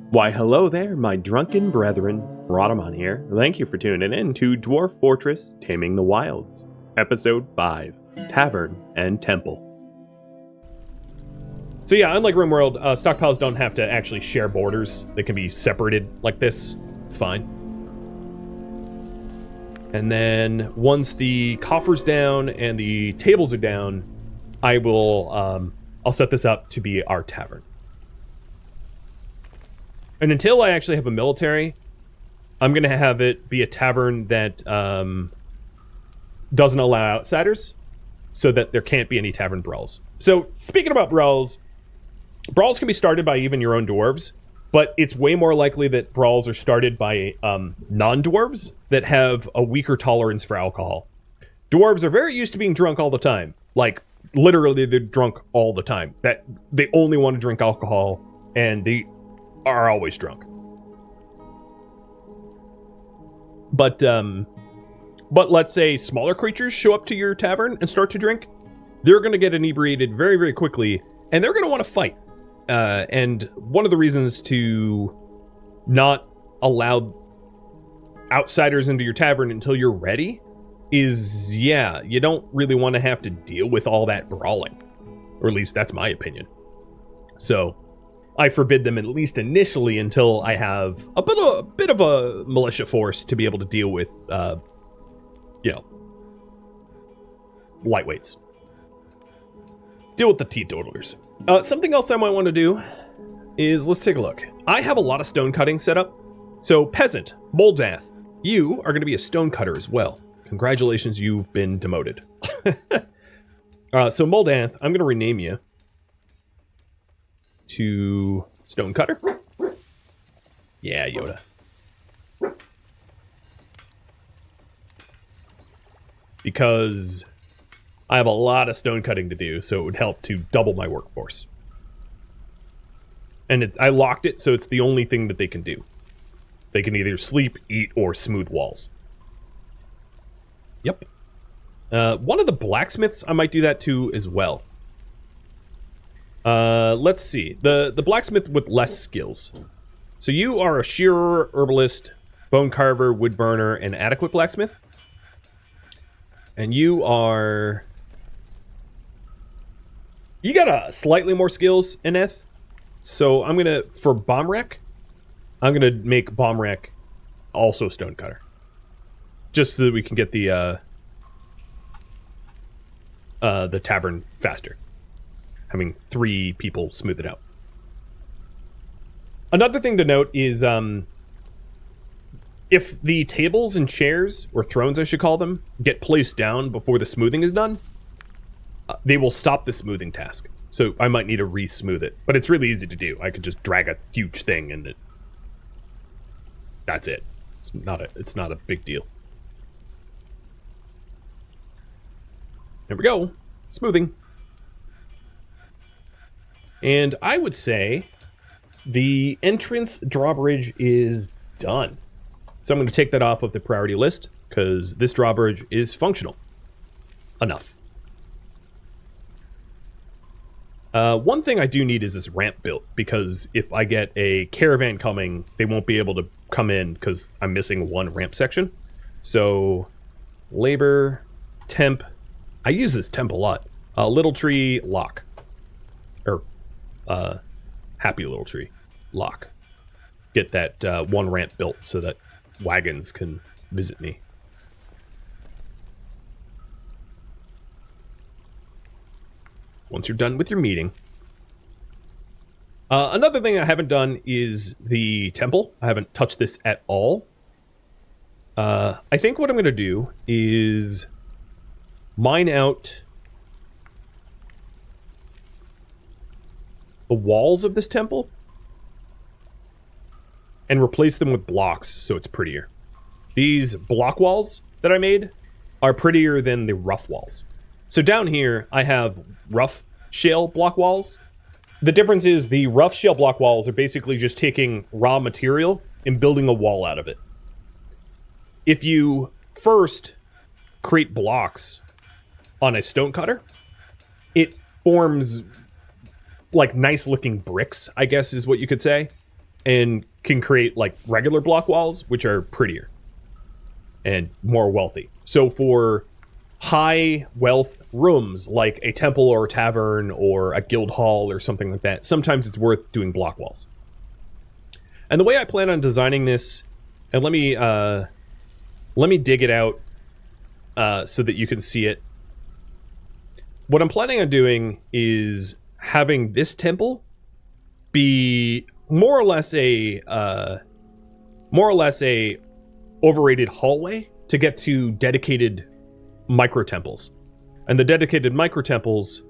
Why, hello there, my drunken brethren. Rodamon here. Thank you for tuning in to Dwarf Fortress, Taming the Wilds, Episode 5, Tavern and Temple. So yeah, unlike RimWorld, stockpiles don't have to actually share borders. They can be separated like this. It's fine. And then once the coffer's down and the tables are down, I will, I'll set this up to be our tavern. And until I actually have a military, I'm going to have it be a tavern that doesn't allow outsiders, so that there can't be any tavern brawls. So, speaking about brawls can be started by even your own dwarves, but it's way more likely that brawls are started by non-dwarves that have a weaker tolerance for alcohol. Dwarves are very used to being drunk all the time. Like, literally, they're drunk all the time. That they only want to drink alcohol, and they are always drunk. But let's say smaller creatures show up to your tavern and start to drink. They're going to get inebriated very, very quickly, and they're going to want to fight. And one of the reasons to not allow outsiders into your tavern until you're ready is, yeah, you don't really want to have to deal with all that brawling. Or at least that's my opinion. So I forbid them at least initially until I have a bit of a militia force to be able to deal with, lightweights. Deal with the teetotalers. Something else I might want to do is, let's take a look. I have a lot of stone cutting set up. So, Peasant, Moldath, you are going to be a stone cutter as well. Congratulations, you've been demoted. So, Moldath, I'm going to rename you to Stonecutter. Yeah, Yoda. Because I have a lot of stone cutting to do, so it would help to double my workforce. And I locked it, so it's the only thing that they can do. They can either sleep, eat, or smooth walls. Yep. One of the blacksmiths, I might do that to as well. Let's see. The blacksmith with less skills. So you are a shearer, herbalist, bone carver, wood burner, and adequate blacksmith. And you are... You got slightly more skills, Eneth. So I'm gonna, for Bomrek, I'm gonna make Bomrek also stonecutter. Just so that we can get the tavern faster. Having 3 people smooth it out. Another thing to note is if the tables and chairs, or thrones I should call them, get placed down before the smoothing is done, they will stop the smoothing task. So I might need to re-smooth it. But it's really easy to do. I could just drag a huge thing and that's it. It's not a big deal. There we go. Smoothing. And I would say the entrance drawbridge is done. So I'm going to take that off of the priority list because this drawbridge is functional enough. One thing I do need is this ramp built because if I get a caravan coming, they won't be able to come in because I'm missing one ramp section. So labor, temp. I use this temp a lot. Little tree, lock. Happy little tree, lock. Get that one ramp built so that wagons can visit me. Once you're done with your meeting. Another thing I haven't done is the temple. I haven't touched this at all. I think what I'm going to do is mine out the walls of this temple and replace them with blocks so it's prettier. These block walls that I made are prettier than the rough walls. So down here, I have rough shale block walls. The difference is the rough shale block walls are basically just taking raw material and building a wall out of it. If you first create blocks on a stone cutter, it forms like nice looking bricks, I guess is what you could say. and can create like regular block walls, which are prettier and more wealthy. So for high wealth rooms like a temple or a tavern or a guild hall or something like that, sometimes it's worth doing block walls. And the way I plan on designing this, and let me dig it out so that you can see it. What I'm planning on doing is having this temple be more or less a overrated hallway to get to dedicated micro temples. And the dedicated micro temples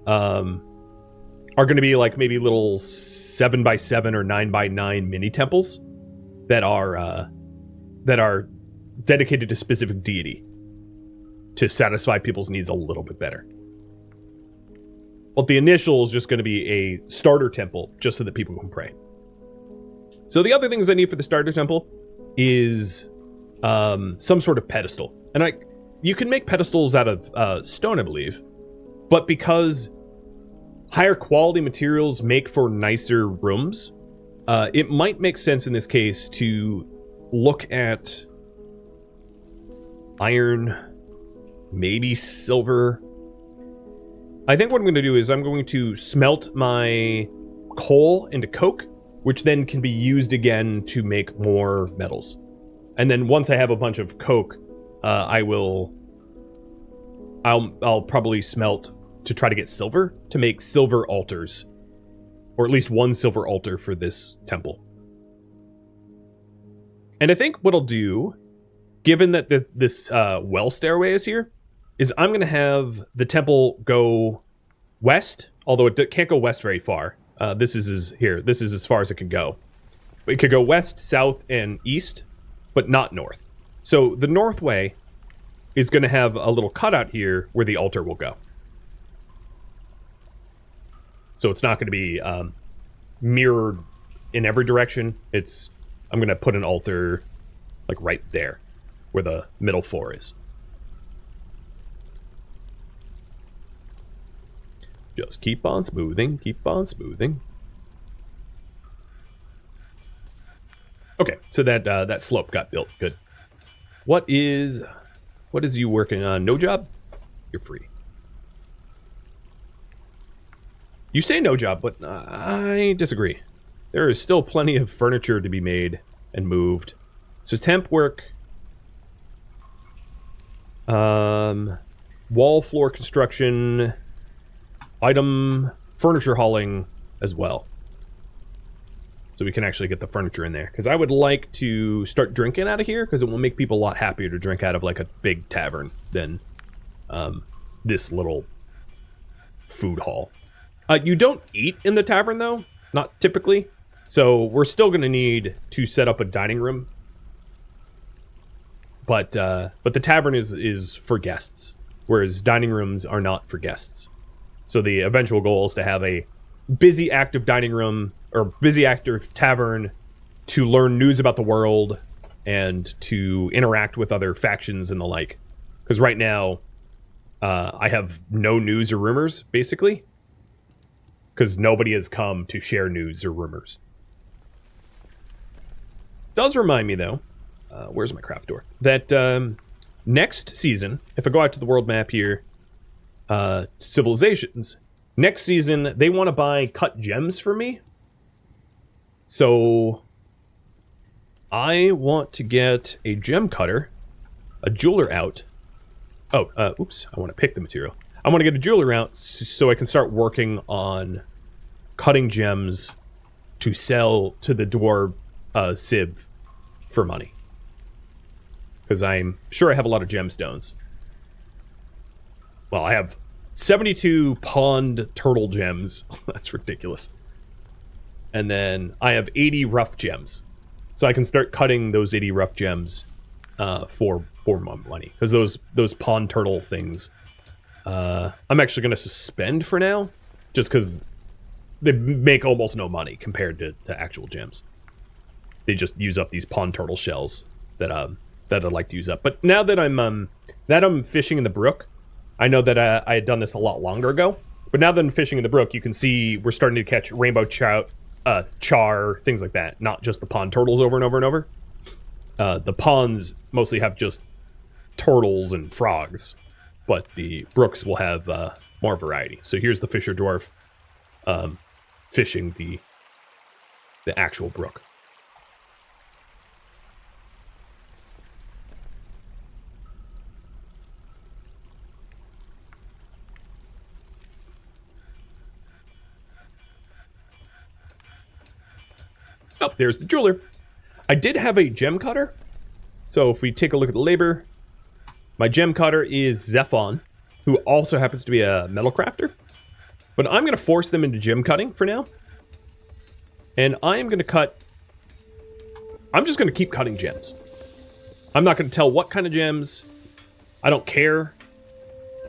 are going to be like maybe little 7x7 or 9x9 mini temples that are dedicated to specific deity to satisfy people's needs a little bit better. But the initial is just going to be a starter temple just so that people can pray. So the other things I need for the starter temple is some sort of pedestal. And you can make pedestals out of stone, I believe. But because higher quality materials make for nicer rooms, it might make sense in this case to look at iron, maybe silver. I think what I'm going to do is I'm going to smelt my coal into coke, which then can be used again to make more metals. And then once I have a bunch of coke, I'll probably smelt to try to get silver to make silver altars, or at least one silver altar for this temple. And I think what I'll do, given that this well stairway is here, is I'm going to have the temple go west, although it can't go west very far. This is as far as it can go. It could go west, south, and east, but not north. So the north way is going to have a little cutout here where the altar will go. So it's not going to be mirrored in every direction. I'm going to put an altar like right there where the middle floor is. Just keep on smoothing, keep on smoothing. Okay, so that slope got built. Good. What is you working on? No job? You're free. You say no job, but I disagree. There is still plenty of furniture to be made and moved. So temp work. Wall floor construction. Item furniture hauling as well. So we can actually get the furniture in there. Because I would like to start drinking out of here, because it will make people a lot happier to drink out of like a big tavern than this little food hall. You don't eat in the tavern though, not typically. So we're still going to need to set up a dining room. But the tavern is for guests, whereas dining rooms are not for guests. So the eventual goal is to have a busy, active dining room or busy, active tavern to learn news about the world and to interact with other factions and the like. Because right now, I have no news or rumors, basically. Because nobody has come to share news or rumors. Does remind me, though, where's my craft door? That next season, if I go out to the world map here, civilizations, next season they want to buy cut gems from me. So I want to get a gem cutter, a jeweler out. Oops, I want to pick the material. I want to get a jeweler out so I can start working on cutting gems to sell to the dwarf Civ for money. Because I'm sure I have a lot of gemstones. Well, I have 72 pond turtle gems. That's ridiculous. And then I have 80 rough gems. So I can start cutting those 80 rough gems for money. Because those pond turtle things, I'm actually going to suspend for now. Just because they make almost no money compared to actual gems. They just use up these pond turtle shells that I'd like to use up. But now that I'm fishing in the brook, I know that I had done this a lot longer ago, but now that I'm fishing in the brook, you can see we're starting to catch rainbow trout char, things like that. Not just the pond turtles over and over and over. The ponds mostly have just turtles and frogs, but the brooks will have more variety. So here's the fisher dwarf fishing the actual brook. Oh, there's the jeweler. I did have a gem cutter. So if we take a look at the labor, my gem cutter is Zephon, who also happens to be a metal crafter. But I'm going to force them into gem cutting for now. And I am going to cut... I'm just going to keep cutting gems. I'm not going to tell what kind of gems. I don't care.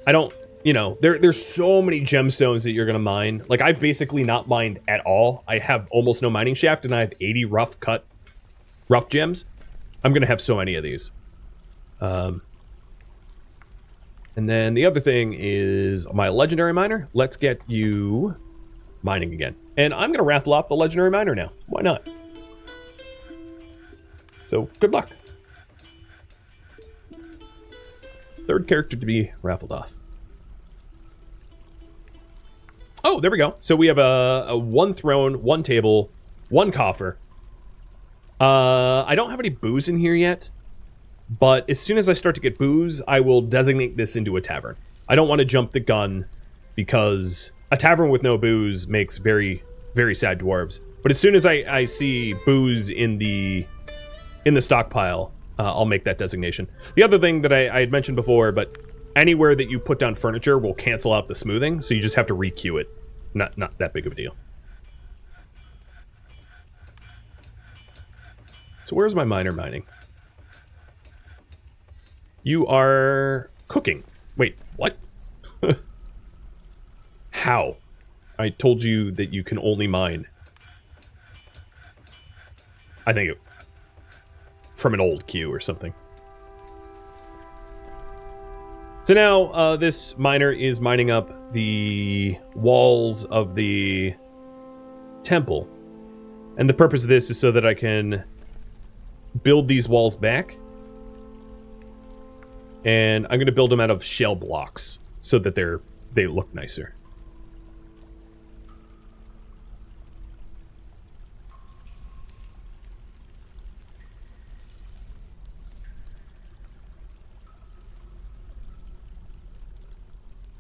I don't... You know, there's so many gemstones that you're going to mine. Like, I've basically not mined at all. I have almost no mining shaft, and I have 80 rough gems. I'm going to have so many of these. And then the other thing is my legendary miner. Let's get you mining again. And I'm going to raffle off the legendary miner now. Why not? So, good luck. Third character to be raffled off. Oh, there we go. So we have a one throne, one table, one coffer. I don't have any booze in here yet, but as soon as I start to get booze, I will designate this into a tavern. I don't want to jump the gun because a tavern with no booze makes very, very sad dwarves. But as soon as I see booze in the stockpile, I'll make that designation. The other thing that I had mentioned before, but anywhere that you put down furniture will cancel out the smoothing, so you just have to re-queue it. Not that big of a deal. So where's my miner mining? You are cooking. Wait, what? How? I told you that you can only mine. I think from an old queue or something. So now this miner is mining up the walls of the temple. And the purpose of this is so that I can build these walls back. And I'm going to build them out of shell blocks so that they look nicer.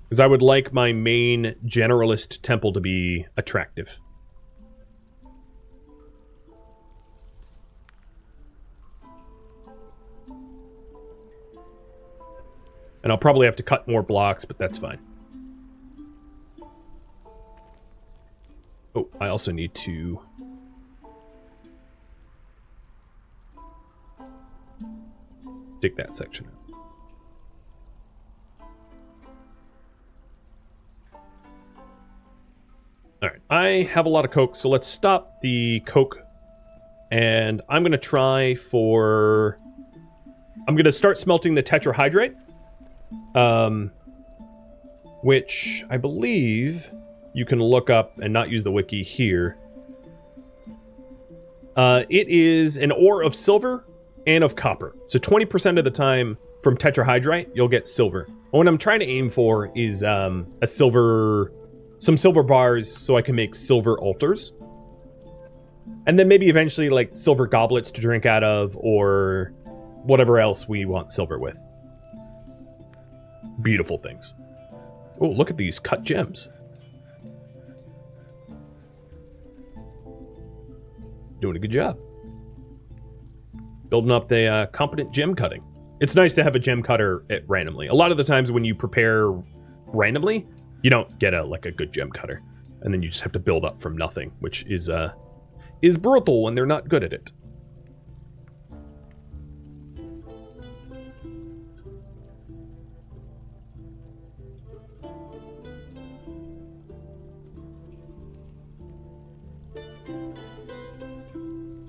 Because I would like my main generalist temple to be attractive. And I'll probably have to cut more blocks, but that's fine. Oh, I also need to... dig that section out. Alright, I have a lot of coke, so let's stop the coke. And I'm going to try for... I'm going to start smelting the tetrahydrate. Which I believe you can look up and not use the wiki here. It is an ore of silver and of copper. So 20% of the time from tetrahydrate, you'll get silver. What I'm trying to aim for is some silver bars so I can make silver altars. And then maybe eventually like silver goblets to drink out of or whatever else we want silver with. Beautiful things. Oh, look at these cut gems. Doing a good job. Building up the competent gem cutting. It's nice to have a gem cutter randomly. A lot of the times when you prepare randomly, you don't get a good gem cutter. And then you just have to build up from nothing, which is brutal when they're not good at it.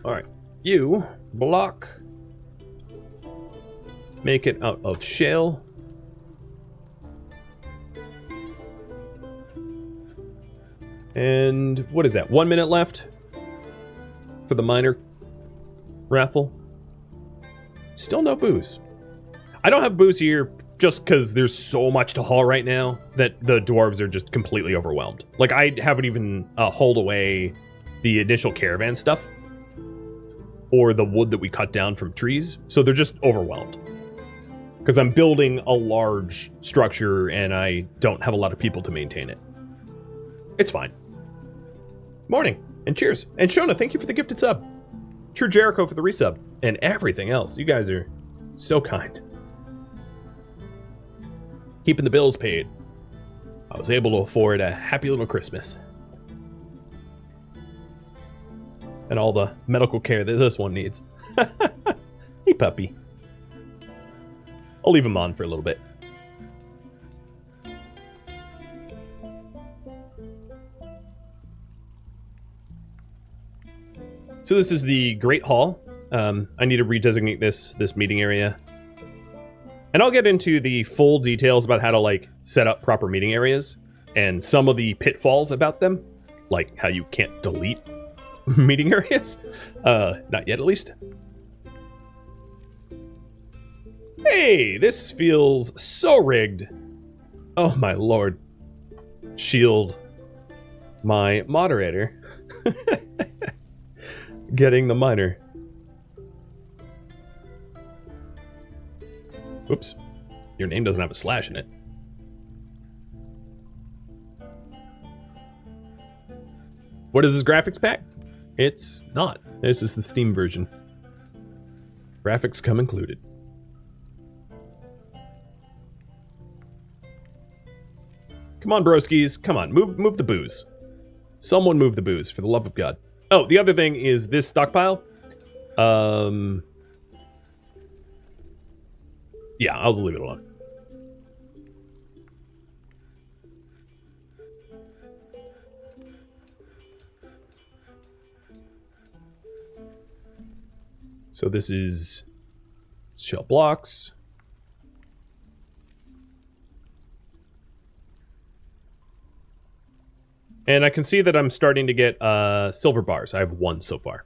Alright, you block. Make it out of shale. And what is that? 1 minute left. for the minor raffle. Still no booze. I don't have booze here just because there's so much to haul right now that the dwarves are just completely overwhelmed. Like, I haven't even hauled away the initial caravan stuff or the wood that we cut down from trees, so they're just overwhelmed. Because I'm building a large structure and I don't have a lot of people to maintain it. It's fine. Morning, and cheers. And Shona, thank you for the gifted sub. True Jericho for the resub. And everything else. You guys are so kind. Keeping the bills paid. I was able to afford a happy little Christmas. And all the medical care that this one needs. Hey, puppy. I'll leave him on for a little bit. So this is the Great Hall. I need to redesignate this meeting area. And I'll get into the full details about how to, like, set up proper meeting areas and some of the pitfalls about them, like how you can't delete meeting areas. Not yet, at least. Hey, this feels so rigged. Oh, my lord. Shield my moderator. Getting the minor. Oops. Your name doesn't have a slash in it. What is this graphics pack? It's not. This is the Steam version. Graphics come included. Come on, broskies. Come on, move the booze. Someone move the booze, for the love of God. Oh, the other thing is this stockpile. Yeah, I'll just leave it alone. So this is shell blocks. And I can see that I'm starting to get silver bars. I have one so far.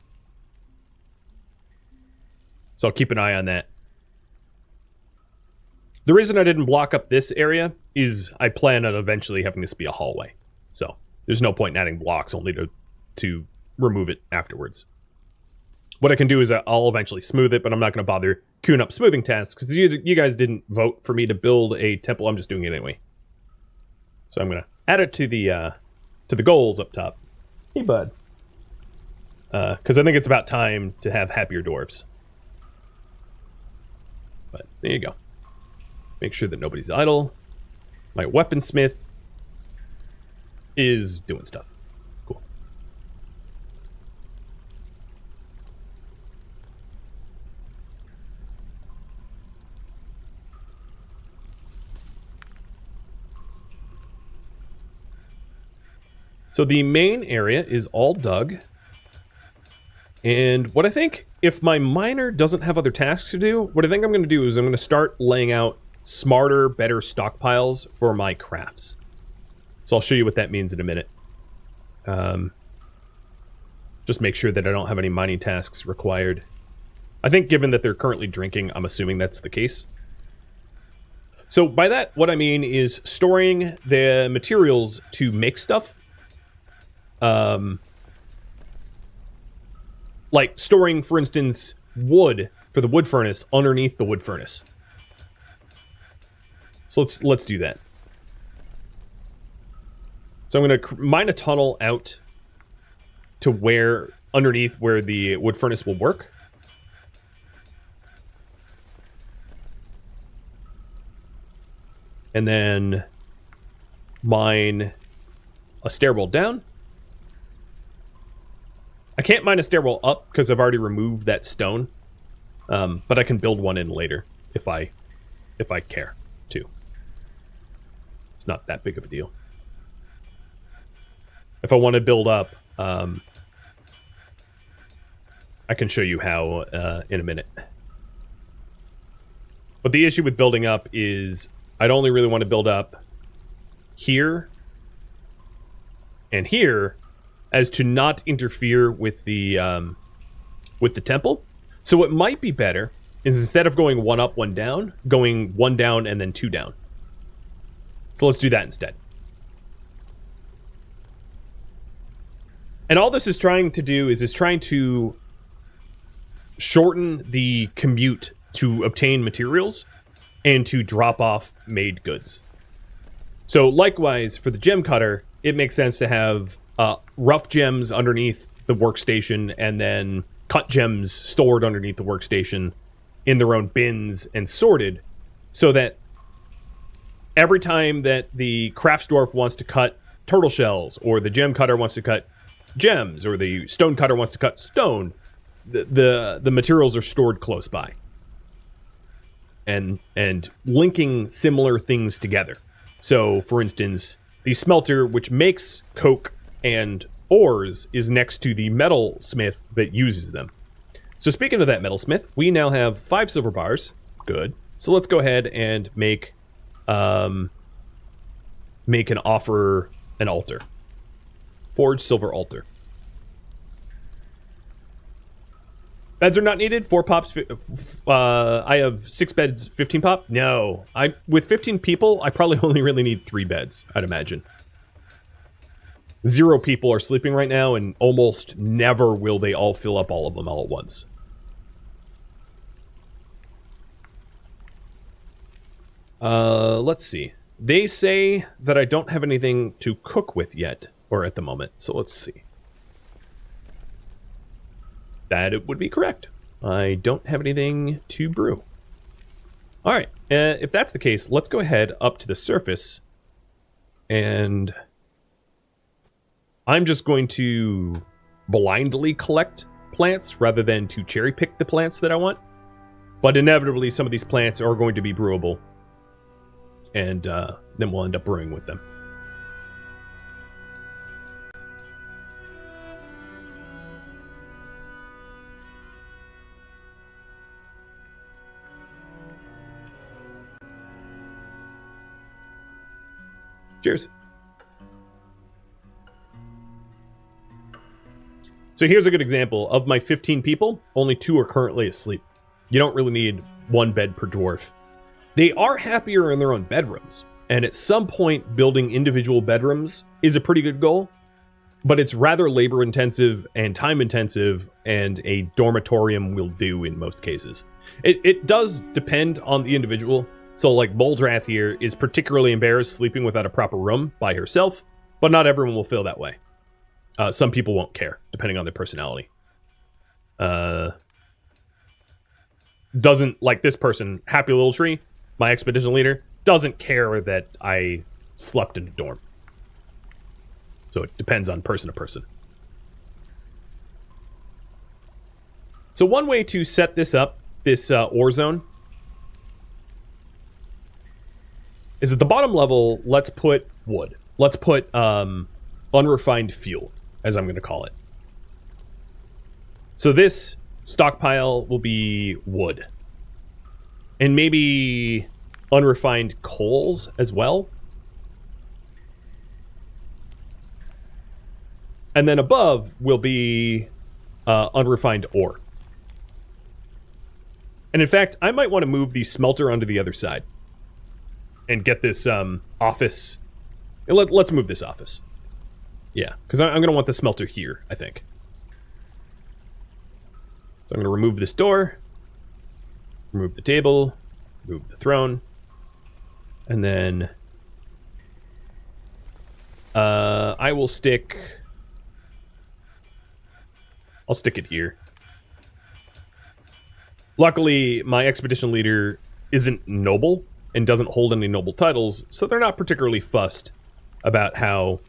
So I'll keep an eye on that. The reason I didn't block up this area is I plan on eventually having this be a hallway. So there's no point in adding blocks only to remove it afterwards. What I can do is I'll eventually smooth it, but I'm not going to bother queuing up smoothing tasks because you guys didn't vote for me to build a temple. I'm just doing it anyway. So I'm going to add it to the goals up top. Hey, bud. Because I think it's about time to have happier dwarves. But there you go. Make sure that nobody's idle. My weaponsmith is doing stuff. Cool. So the main area is all dug. And what I think, if my miner doesn't have other tasks to do, what I think I'm going to do is I'm going to start laying out smarter, better stockpiles for my crafts. So I'll show you what that means in a minute. Just make sure that I don't have any mining tasks required. I think given that they're currently drinking, I'm assuming that's the case. So by that, what I mean is storing the materials to make stuff. Like storing, for instance, wood for the wood furnace underneath the wood furnace. So let's do that. So I'm going to mine a tunnel out to where, underneath where the wood furnace will work. And then mine a stairwell down. I can't mine a stairwell up because I've already removed that stone. But I can build one in later if I care to. It's not that big of a deal. If I want to build up, I can show you how in a minute. But the issue with building up is I'd only really want to build up here and here as to not interfere with the with the temple. So what might be better is instead of going 1 up, 1 down, going 1 down and then 2 down. So let's do that instead. And all this is trying to do is trying to shorten the commute to obtain materials and to drop off made goods. So likewise, for the gem cutter, it makes sense to have rough gems underneath the workstation and then cut gems stored underneath the workstation in their own bins and sorted, so that every time that the crafts dwarf wants to cut turtle shells, or the gem cutter wants to cut gems, or the stone cutter wants to cut stone, the materials are stored close by. And linking similar things together. So, for instance, the smelter, which makes coke and ores, is next to the metal smith that uses them. So speaking of that metalsmith, we now have 5 silver bars. Good. So let's go ahead and make an altar. Forge silver altar. Beds are not needed. 4 pops. I have 6 beds, 15 pop. No, with 15 people, I probably only really need 3 beds, I'd imagine. 0 people are sleeping right now, and almost never will they all fill up all of them all at once. Let's see. They say that I don't have anything to cook with yet, or at the moment, so let's see. That it would be correct. I don't have anything to brew. Alright, if that's the case, let's go ahead up to the surface, and I'm just going to blindly collect plants rather than to cherry pick the plants that I want. But inevitably, some of these plants are going to be brewable. And then we'll end up brewing with them. Cheers. So here's a good example. Of my 15 people, only 2 are currently asleep. You don't really need 1 bed per dwarf. They are happier in their own bedrooms, and at some point building individual bedrooms is a pretty good goal, but it's rather labor intensive and time intensive, and a dormitorium will do in most cases. It does depend on the individual. So like Moldrath here is particularly embarrassed sleeping without a proper room by herself, but not everyone will feel that way. Some people won't care, depending on their personality. Doesn't, like this person, Happy Little Tree, my expedition leader, doesn't care that I slept in a dorm. So it depends on person to person. So one way to set this up, this ore zone, is at the bottom level, let's put wood. Let's put unrefined fuel, as I'm going to call it. So this stockpile will be wood. And maybe unrefined coals as well. And then above will be unrefined ore. And in fact, I might want to move the smelter onto the other side. And get this office. Let's move this office. Yeah, because I'm going to want the smelter here, I think. So I'm going to remove this door. Remove the table. Remove the throne. And then I will stick... I'll stick it here. Luckily, my expedition leader isn't noble and doesn't hold any noble titles, so they're not particularly fussed about how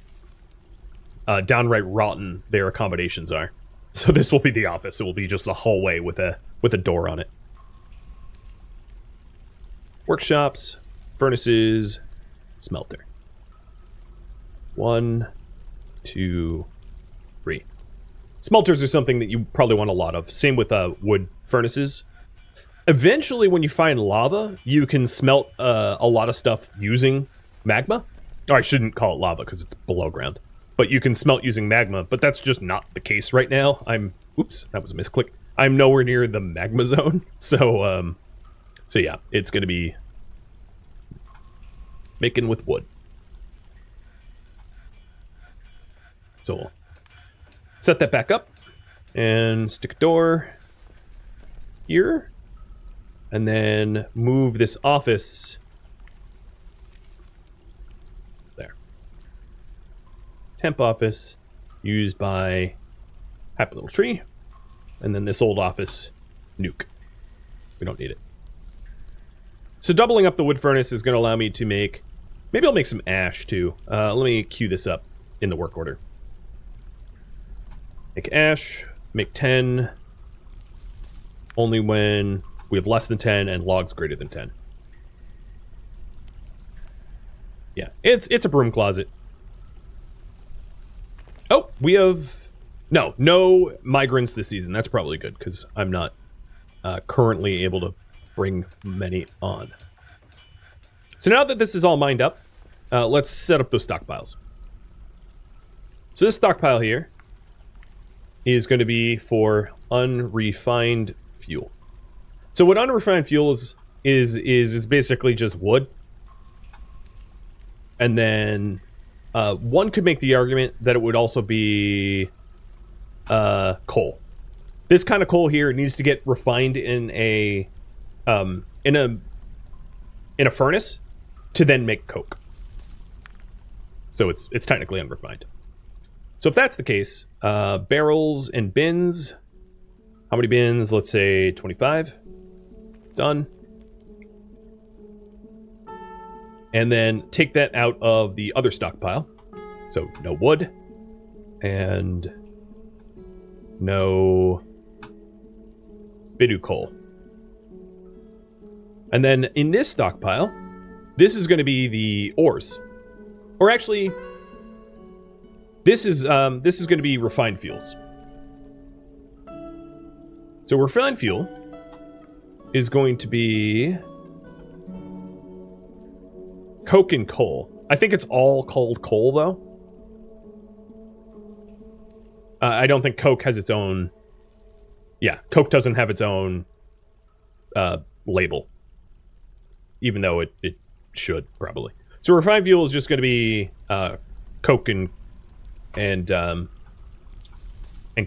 downright rotten their accommodations are. So this will be the office. It will be just a hallway with a door on it. Workshops, furnaces, smelter. 1, 2, 3. Smelters are something that you probably want a lot of. Same with wood furnaces. Eventually, when you find lava, you can smelt a lot of stuff using magma. Or I shouldn't call it lava because it's below ground. But you can smelt using magma, but that's just not the case right now. Oops, that was a misclick. I'm nowhere near the magma zone, so yeah, it's going to be making with wood. So we'll set that back up and stick a door here, and then move this office there. Temp office used by Happy Little Tree, and then this old office nuke. We don't need it. So doubling up the wood furnace is going to allow me to make, maybe I'll make some ash too. Let me queue this up in the work order. Make ash, make 10, only when we have less than 10 and logs greater than 10. Yeah, it's a broom closet. Oh, we have, no migrants this season. That's probably good, because I'm not currently able to bring many on. So now that this is all mined up, let's set up those stockpiles. So this stockpile here is going to be for unrefined fuel. So what unrefined fuel is basically just wood. And then one could make the argument that it would also be coal. This kind of coal here needs to get refined in a furnace to then make coke. So it's technically unrefined. So if that's the case, barrels and bins. How many bins? Let's say 25. Done. And then take that out of the other stockpile. So no wood. And no bidu coal. And then in this stockpile, this is going to be the ores. Or actually, this is going to be refined fuels. So refined fuel is going to be coke and coal. I think it's all called coal, though. I don't think coke has its own... Yeah, coke doesn't have its own label. Even though it should, probably. So refined fuel is just going to be coke and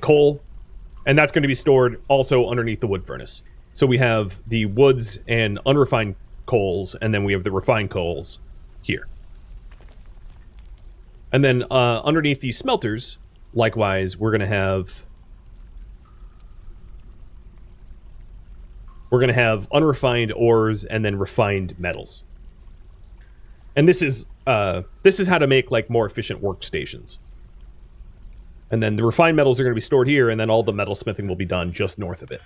coal. And that's going to be stored also underneath the wood furnace. So we have the woods and unrefined coals, and then we have the refined coals here. And then underneath these smelters, likewise, we're going to have unrefined ores and then refined metals. And this is how to make like more efficient workstations. And then the refined metals are going to be stored here, and then all the metalsmithing will be done just north of it.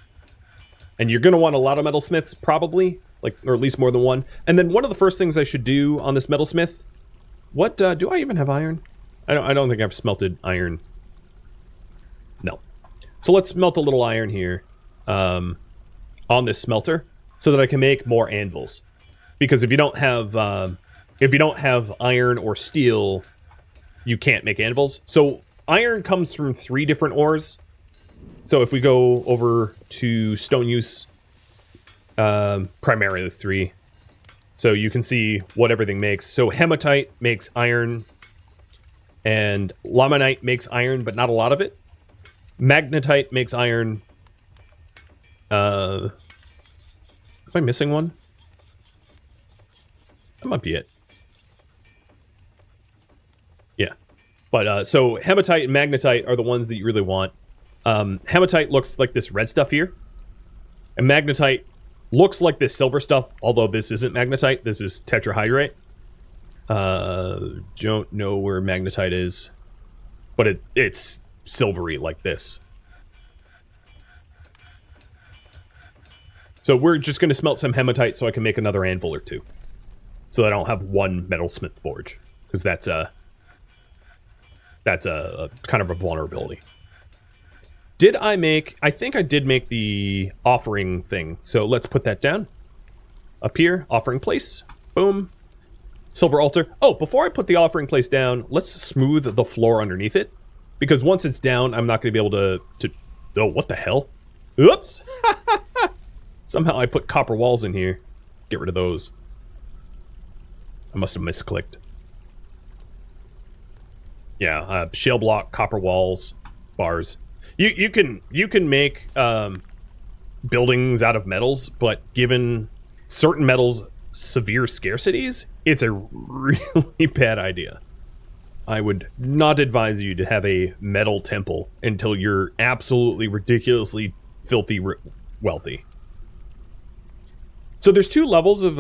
And you're going to want a lot of metalsmiths, probably, or at least more than one. And then one of the first things I should do on this metalsmith, do I even have iron? I don't think I've smelted iron. No. So let's smelt a little iron here on this smelter so that I can make more anvils. Because if you don't have iron or steel, you can't make anvils. So iron comes from 3 different ores. So if we go over to stone use, primarily 3. So you can see what everything makes. So hematite makes iron, and limonite makes iron, but not a lot of it. Magnetite makes iron. Am I missing one? That might be it. Yeah. But so hematite and magnetite are the ones that you really want. Hematite looks like this red stuff here. And magnetite looks like this silver stuff, although this isn't magnetite. This is tetrahydrite. Don't know where magnetite is. But it's silvery like this. So we're just going to smelt some hematite so I can make another anvil or 2. So that I don't have one metalsmith forge. Because that's a kind of a vulnerability. I think I did make the offering thing. So let's put that down. Up here, offering place. Boom. Silver altar. Oh, before I put the offering place down, let's smooth the floor underneath it. Because once it's down, I'm not going to be able to... Oh, what the hell? Oops! Somehow I put copper walls in here. Get rid of those. I must have misclicked. Yeah, shale block, copper walls, bars. You can make buildings out of metals, but given certain metals severe scarcities, it's a really bad idea. I would not advise you to have a metal temple until you're absolutely ridiculously filthy wealthy. So there's two levels of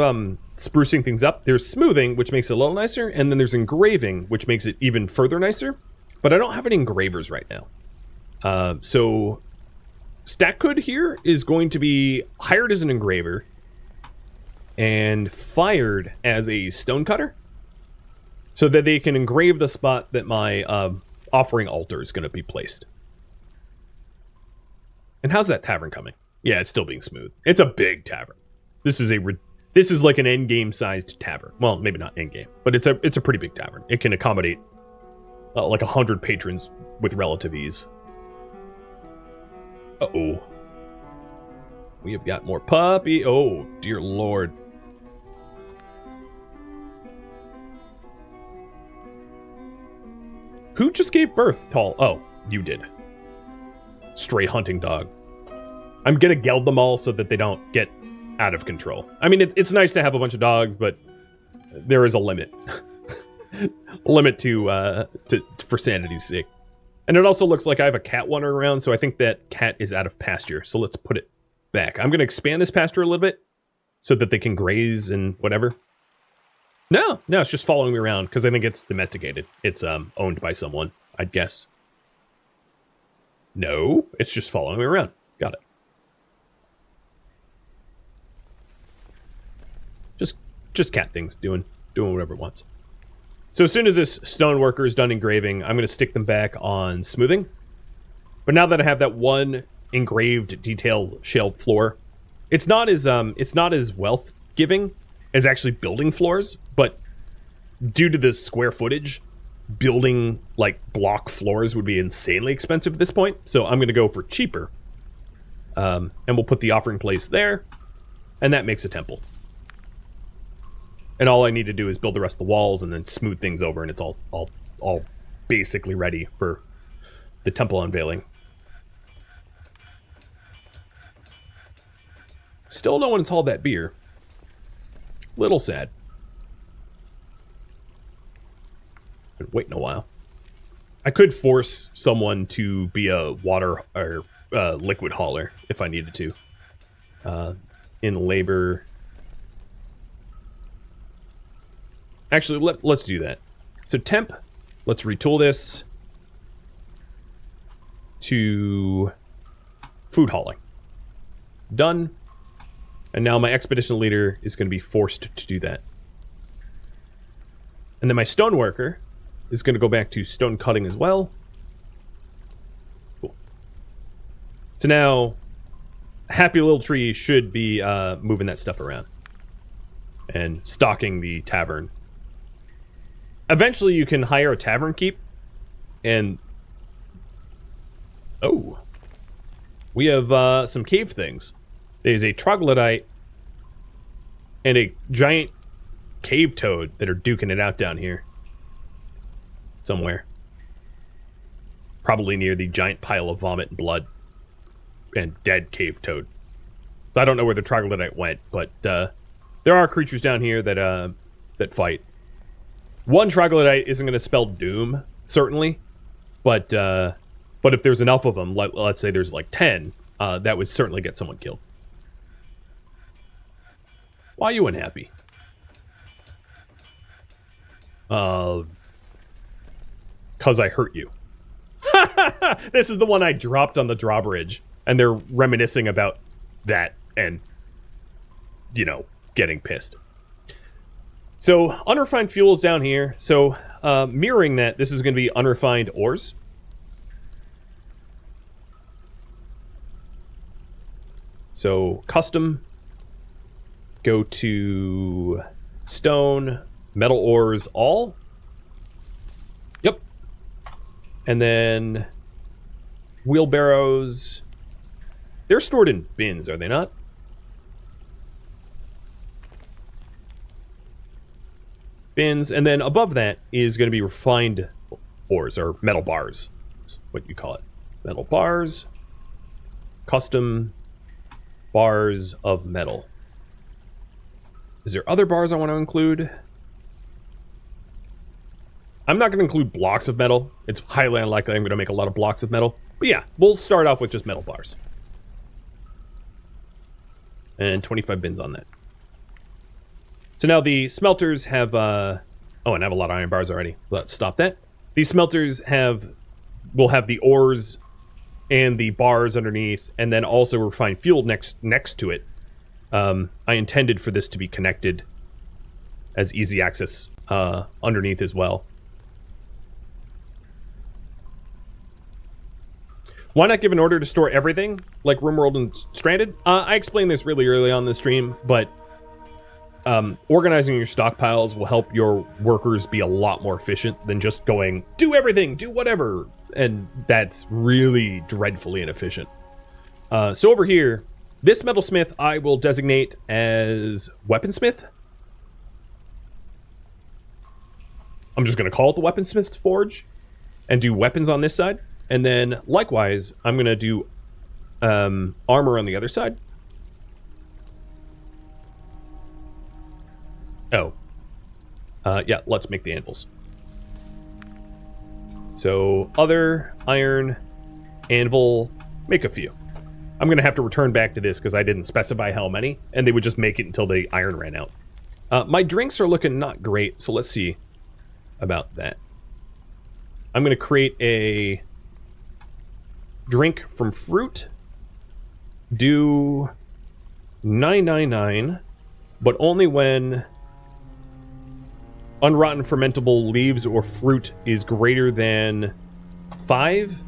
sprucing things up. There's smoothing, which makes it a little nicer, and then there's engraving, which makes it even further nicer. But I don't have any engravers right now. So Stackhood here is going to be hired as an engraver and fired as a stonecutter, so that they can engrave the spot that my offering altar is going to be placed. And how's that tavern coming? Yeah, it's still being smooth. It's a big tavern. This is like an end-game sized tavern. Well, maybe not end-game, but it's a pretty big tavern. It can accommodate like 100 patrons with relative ease. Uh-oh. We have got more puppy. Oh, dear lord. Who just gave birth, Tall? Oh, you did. Stray hunting dog. I'm gonna geld them all so that they don't get out of control. I mean, it's nice to have a bunch of dogs, but there is a limit. A limit to for sanity's sake. And it also looks like I have a cat wandering around, so I think that cat is out of pasture. So let's put it back. I'm gonna expand this pasture a little bit so that they can graze and whatever. No, it's just following me around because I think it's domesticated. It's owned by someone, I'd guess. No, it's just following me around. Got it. Just cat things, doing whatever it wants. So as soon as this stoneworker is done engraving, I'm going to stick them back on smoothing. But now that I have that one engraved detailed shale floor, it's not as wealth giving as actually building floors, but due to the square footage, building like block floors would be insanely expensive at this point. So I'm going to go for cheaper. And we'll put the offering place there, and that makes a temple. And all I need to do is build the rest of the walls and then smooth things over, and it's all basically ready for the temple unveiling. Still no one installed that beer. Little sad. Been waiting a while. I could force someone to be a water or liquid hauler if I needed to. In labor. Actually, let's do that. So temp, let's retool this to food hauling. Done. And now my expedition leader is going to be forced to do that. And then my stoneworker is going to go back to stone cutting as well. Cool. So now, Happy Little Tree should be moving that stuff around and stocking the tavern. Eventually, you can hire a tavern keep, and oh, we have some cave things. There's a troglodyte and a giant cave toad that are duking it out down here somewhere. Probably near the giant pile of vomit and blood and dead cave toad. So I don't know where the troglodyte went, but there are creatures down here that fight. One troglodyte isn't going to spell doom, certainly, but if there's enough of them, let's say there's like 10, that would certainly get someone killed. Why are you unhappy? Because I hurt you. This is the one I dropped on the drawbridge, and they're reminiscing about that and, getting pissed. So, unrefined fuel is down here. So, mirroring that, this is going to be unrefined ores. So, custom, go to stone, metal ores, all. Yep. And then wheelbarrows. They're stored in bins, are they not? Bins, and then above that is going to be refined ores, or metal bars. That's what you call it. Metal bars. Custom bars of metal. Is there other bars I want to include? I'm not going to include blocks of metal. It's highly unlikely I'm going to make a lot of blocks of metal. But yeah, we'll start off with just metal bars. And 25 bins on that. So now the smelters have... oh, and I have a lot of iron bars already. Let's stop that. These smelters will have the ores and the bars underneath, and then also refined fuel next to it. I intended for this to be connected as easy access underneath as well. Why not give an order to store everything, like RimWorld and Stranded? I explained this really early on the stream, but organizing your stockpiles will help your workers be a lot more efficient than just going, do everything, do whatever, and that's really dreadfully inefficient. So over here, this metalsmith I will designate as weaponsmith. I'm just going to call it the weaponsmith's forge and do weapons on this side. And then, likewise, I'm going to do armor on the other side. Oh. Yeah, let's make the anvils. So, other, iron, anvil, make a few. I'm going to have to return back to this because I didn't specify how many, and they would just make it until the iron ran out. My drinks are looking not great, so let's see about that. I'm going to create a drink from fruit. Do 999, but only when unrotten fermentable leaves or fruit is greater than 5,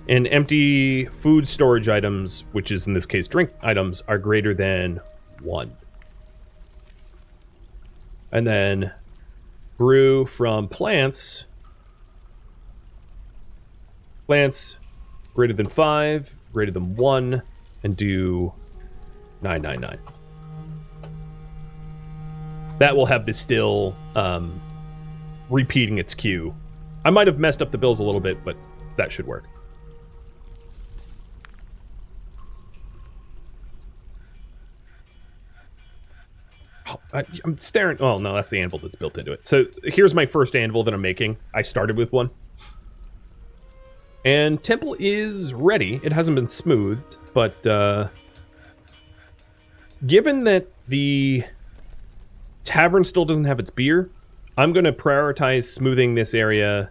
and empty food storage items, which is in this case drink items, are greater than 1. And then brew from plants greater than 5, greater than 1, and do 999. That will have the still repeating its queue. I might have messed up the bills a little bit, but that should work. Oh, I'm staring. Oh, no, that's the anvil that's built into it. So here's my first anvil that I'm making. I started with one. And temple is ready. It hasn't been smoothed, but given that the tavern still doesn't have its beer, I'm going to prioritize smoothing this area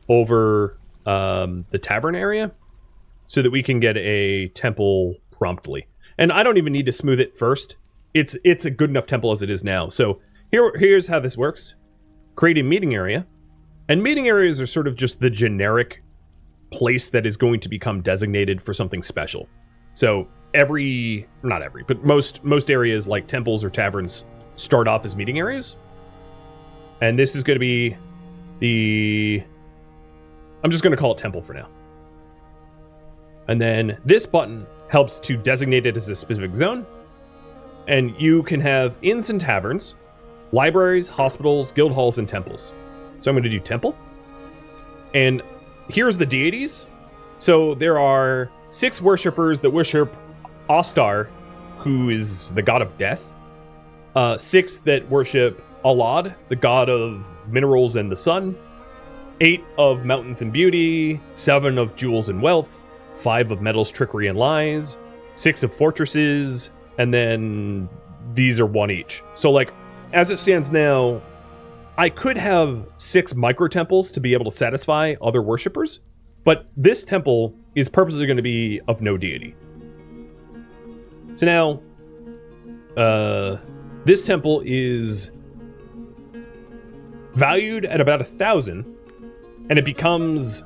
over the tavern area so that we can get a temple promptly. And I don't even need to smooth it first. It's a good enough temple as it is now. So here's how this works. Create a meeting area. And meeting areas are sort of just the generic place that is going to become designated for something special. So not every, but most areas like temples or taverns start off as meeting areas. And this is going to be I'm just going to call it temple for now. And then this button helps to designate it as a specific zone. And you can have inns and taverns, libraries, hospitals, guild halls, and temples. So I'm going to do temple. And here's the deities. So there are 6 worshippers that worship Ostar, who is the god of death. 6 that worship Alad, the god of minerals and the sun. 8 of mountains and beauty. 7 of jewels and wealth. 5 of metals, trickery, and lies. 6 of fortresses. And then these are 1 each. So, like, as it stands now, I could have 6 micro temples to be able to satisfy other worshippers, but this temple is purposely going to be of no deity. So now, this temple is valued at about 1,000, and it becomes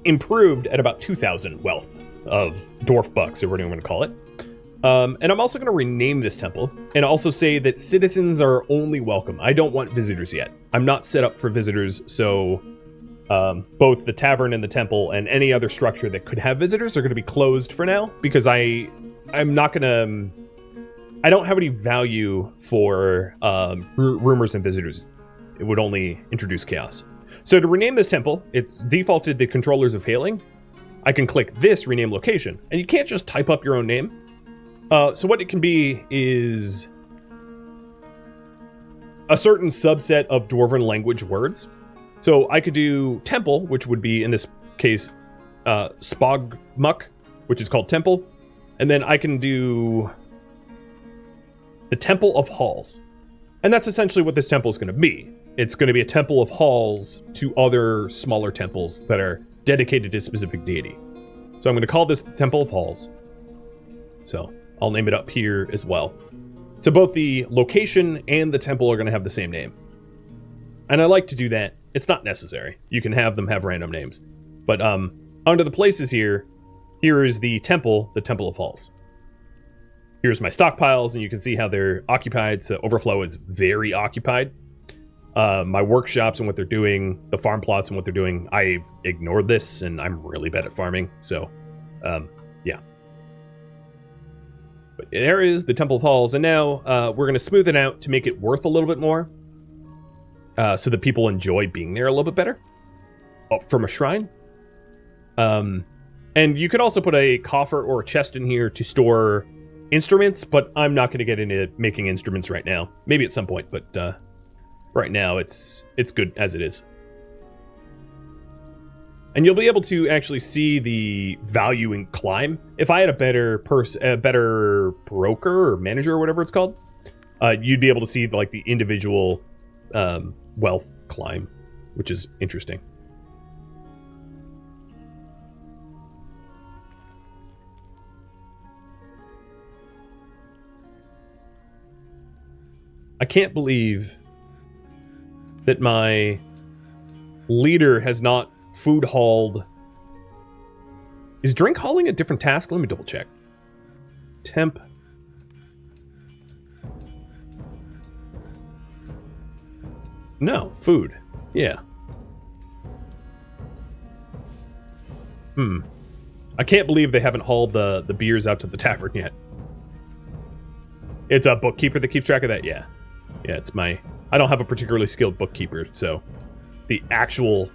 improved at about 2,000 wealth of dwarf bucks, or whatever you want to call it. And I'm also going to rename this temple and also say that citizens are only welcome. I don't want visitors yet. I'm not set up for visitors, so both the tavern and the temple and any other structure that could have visitors are going to be closed for now, because I'm not going to... I don't have any value for rumors and visitors. It would only introduce chaos. So to rename this temple, it's defaulted the controllers of hailing. I can click this rename location, and you can't just type up your own name. So what it can be is a certain subset of Dwarven language words. So I could do temple, which would be, in this case, Spogmuck, which is called temple. And then I can do the Temple of Halls. And that's essentially what this temple is going to be. It's going to be a temple of halls to other smaller temples that are dedicated to a specific deity. So I'm going to call this the Temple of Halls. So I'll name it up here as well. So both the location and the temple are going to have the same name. And I like to do that. It's not necessary. You can have them have random names. But under the places here is the Temple of Halls. Here's my stockpiles, and you can see how they're occupied. So overflow is very occupied. My workshops and what they're doing, the farm plots and what they're doing, I've ignored this, and I'm really bad at farming. So, yeah. But there is the Temple of Halls, and now we're going to smooth it out to make it worth a little bit more, so that people enjoy being there a little bit better. Oh, from a shrine. And you could also put a coffer or a chest in here to store instruments, but I'm not going to get into making instruments right now. Maybe at some point, but right now it's good as it is. And you'll be able to actually see the value in climb. If I had a better broker or manager or whatever it's called, you'd be able to see like the individual wealth climb, which is interesting. I can't believe that my leader has not food hauled. Is drink hauling a different task? Let me double check. Temp. No, food. Yeah. I can't believe they haven't hauled the beers out to the tavern yet. It's a bookkeeper that keeps track of that? Yeah. Yeah, it's my... I don't have a particularly skilled bookkeeper, so the actual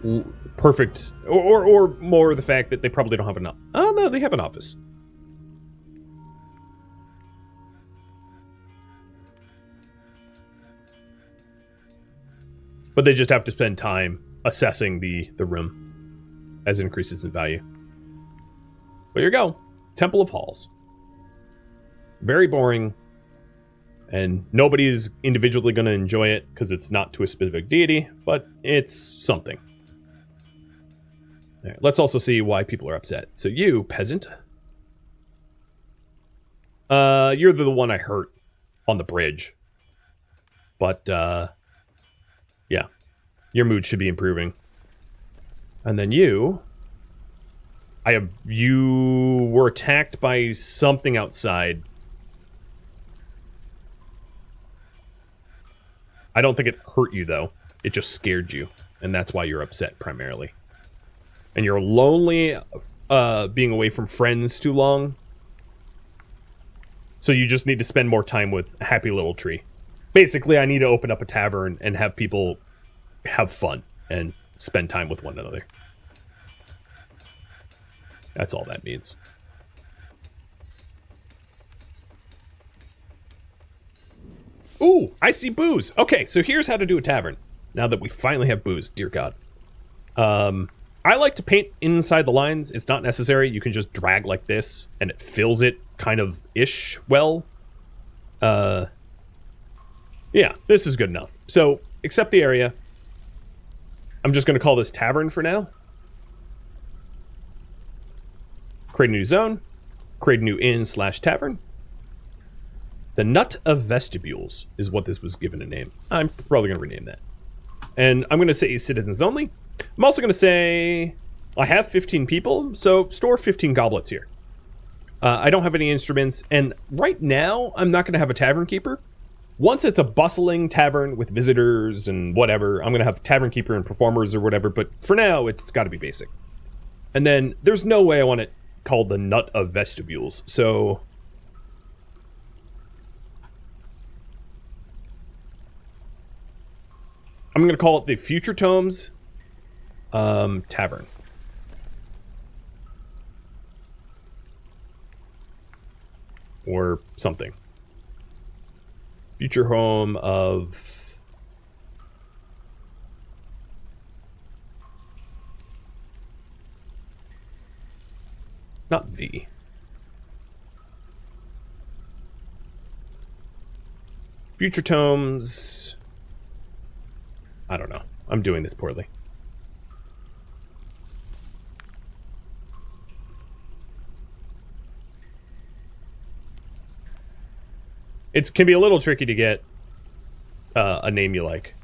perfect... Or more the fact that they probably don't have enough. Oh, no, they have an office. But they just have to spend time assessing the room as it increases in value. Well, here you go. Temple of Halls. Very boring. And nobody is individually going to enjoy it because it's not to a specific deity, but it's something. All right, let's also see why people are upset. So you, peasant. You're the one I hurt on the bridge. But, yeah. Your mood should be improving. And then you were attacked by something outside. I don't think it hurt you, though. It just scared you, and that's why you're upset, primarily. And you're lonely, being away from friends too long. So you just need to spend more time with a happy little tree. Basically, I need to open up a tavern and have people have fun and spend time with one another. That's all that means. Ooh, I see booze. Okay, so here's how to do a tavern. Now that we finally have booze, dear God. I like to paint inside the lines. It's not necessary. You can just drag like this, and it fills it kind of ish well. Yeah, this is good enough. So, accept the area. I'm just going to call this Tavern for now. Create a new zone. Create a new inn/tavern. The Nut of Vestibules is what this was given a name. I'm probably going to rename that. And I'm going to say citizens only. I'm also going to say I have 15 people, so store 15 goblets here. I don't have any instruments, and right now I'm not going to have a tavern keeper Once it's a bustling tavern with visitors and whatever, I'm going to have tavern keeper and performers or whatever, but for now, it's got to be basic. And then there's no way I want it called the Nut of Vestibules, so I'm going to call it the Future Tomes Tavern. Or something. Future home of... Not V. Future Tomes... I don't know. I'm doing this poorly. It can be a little tricky to get a name you like.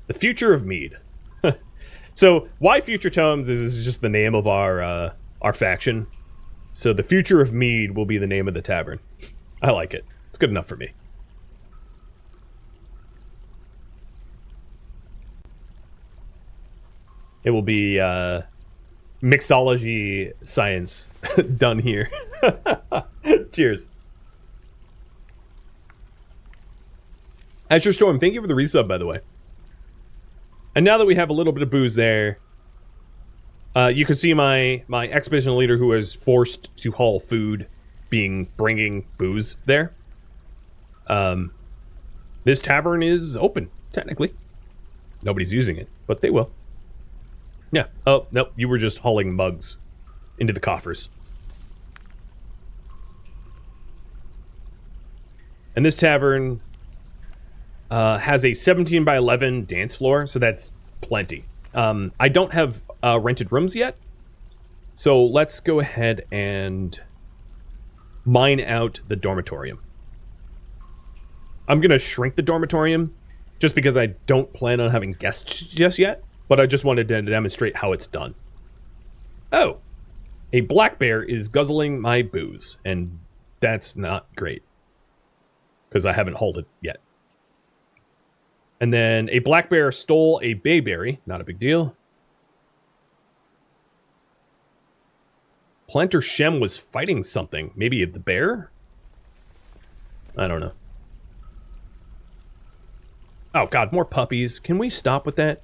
The Future of Mead. So, why Future Tomes is just the name of our faction. So, the Future of Mead will be the name of the tavern. I like it. It's good enough for me. It will be mixology science done here. Cheers. Azure Storm, thank you for the resub, by the way. And now that we have a little bit of booze there, you can see my expedition leader who is forced to haul food bringing booze there. This tavern is open, technically. Nobody's using it, but they will. Yeah. Oh, nope. You were just hauling mugs into the coffers. And this tavern has a 17 by 11 dance floor, so that's plenty. I don't have rented rooms yet, so let's go ahead and mine out the dormitorium. I'm going to shrink the dormitorium just because I don't plan on having guests just yet, but I just wanted to demonstrate how it's done. Oh, a black bear is guzzling my booze, and that's not great because I haven't hauled it yet. And then a black bear stole a bayberry. Not a big deal. Planter Shem was fighting something. Maybe the bear? I don't know. Oh god, more puppies. Can we stop with that?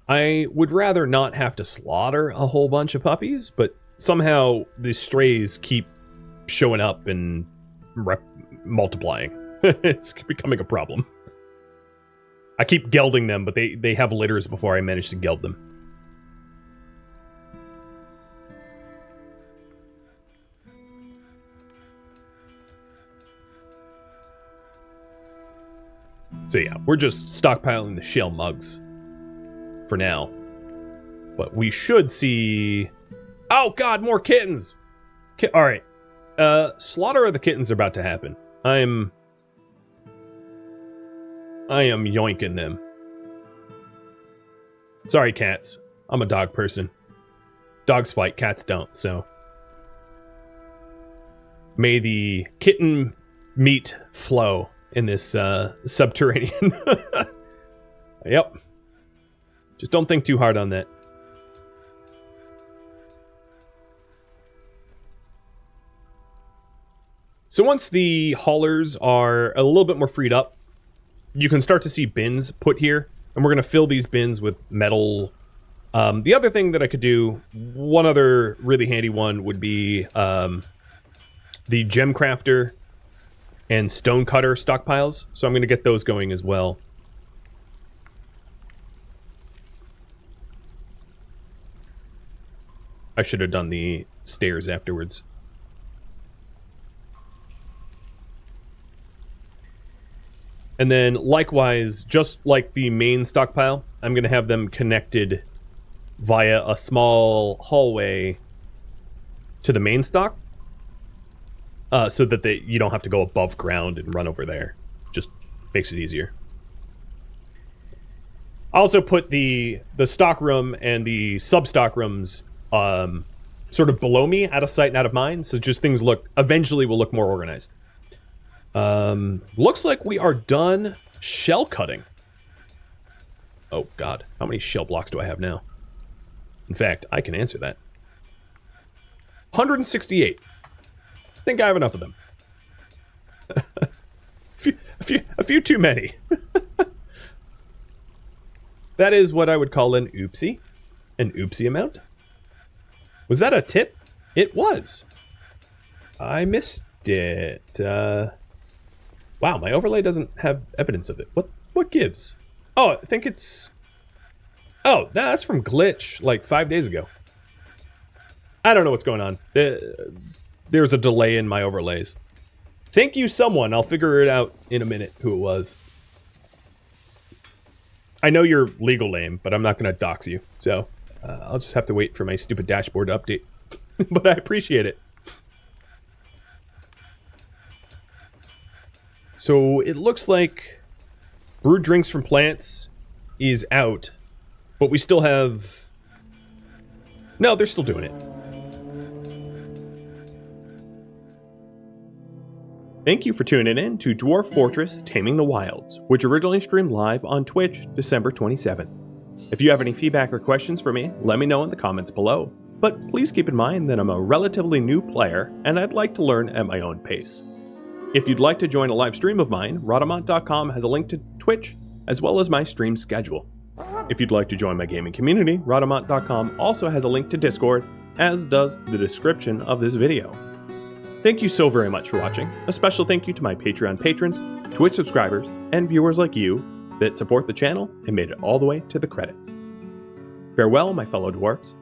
I would rather not have to slaughter a whole bunch of puppies, but somehow the strays keep showing up and multiplying. It's becoming a problem. I keep gelding them, but they have litters before I manage to geld them. So yeah, we're just stockpiling the shell mugs for now. But we should see... Oh god, more kittens! Alright. Slaughter of the kittens are about to happen. I am yoinking them. Sorry, cats. I'm a dog person. Dogs fight, cats don't, so... May the kitten meat flow in this subterranean. Yep. Just don't think too hard on that. So once the haulers are a little bit more freed up, you can start to see bins put here, and we're going to fill these bins with metal. The other thing that I could do, one other really handy one would be the gem crafter and stone cutter stockpiles. So I'm going to get those going as well. I should have done the stairs afterwards. And then likewise, just like the main stockpile, I'm going to have them connected via a small hallway to the main stock. So that you don't have to go above ground and run over there. Just makes it easier. I also put the stock room and the sub-stock rooms sort of below me, out of sight and out of mind. So just things eventually will look more organized. Looks like we are done shell cutting. Oh God, how many shell blocks do I have now? In fact, I can answer that. 168. I think I have enough of them. a few too many. That is what I would call an oopsie. An oopsie amount. Was that a tip? It was. I missed it. Wow, my overlay doesn't have evidence of it. What gives? Oh, I think it's... Oh, that's from Glitch, like 5 days ago. I don't know what's going on. There's a delay in my overlays. Thank you, someone. I'll figure it out in a minute who it was. I know your legal name, but I'm not going to dox you. So I'll just have to wait for my stupid dashboard to update. But I appreciate it. So it looks like brewed drinks from plants is out, but we still have... No, they're still doing it. Thank you for tuning in to Dwarf Fortress Taming the Wilds, which originally streamed live on Twitch December 27th. If you have any feedback or questions for me, let me know in the comments below. But please keep in mind that I'm a relatively new player and I'd like to learn at my own pace. If you'd like to join a live stream of mine, Rhodamont.com has a link to Twitch as well as my stream schedule. If you'd like to join my gaming community, Rhodamont.com also has a link to Discord, as does the description of this video. Thank you so very much for watching. A special thank you to my Patreon patrons, Twitch subscribers, and viewers like you that support the channel and made it all the way to the credits. Farewell, my fellow dwarves.